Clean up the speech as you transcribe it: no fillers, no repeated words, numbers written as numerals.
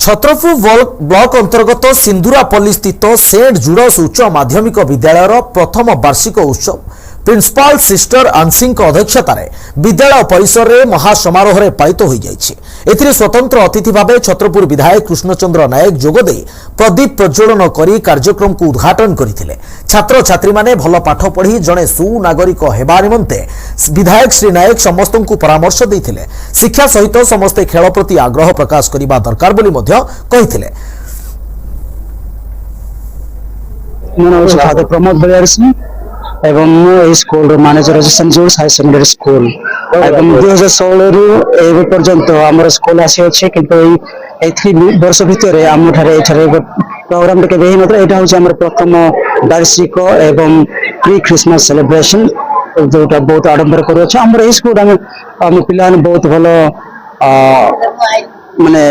Chhatrapur block अंतर्गत सिंधुरापल्ली स्थित Saint जुडस उच्च माध्यमिक विद्यालय प्रथम वार्षिक उत्सव प्रिंसिपाल सिस्टर आंसी अध्यक्षतार विद्यालय परिसर में महासमारोह पालित हो जाए। स्वतंत्र अतिथि भाव छत्रपुर विधायक कृष्णचंद्र नायक जोगदे प्रदीप प्रज्वलन कर कार्यक्रम को उद्घाटन करते। छात्र छात्री माने भल पाठ पढ़ी जड़े सुनागरिक हेबा निमंते विधायक श्री नायक समस्त को परामर्श देते। शिक्षा सहित समस्ते खेल प्रति आग्रह प्रकाश करने दरकार बोली कहिथिले। फादर प्रमोद बलियार सिंह एवं मो स्कूल मैनेजर अछि saint George high secondary school एवं 2016 रु एबे पर्यंत हमर स्कूल आसी अछि किंतु एथि वर्ष भितर हम ठारे प्रोग्राम के बेहि नत्र एटा होछि हमर प्रथम वार्षिक एवं प्री क्रिसमस सेलिब्रेशन जोटा बहुत आडंबर करू अछि। हमर स्कूल हम पिलान बहुत भलो माने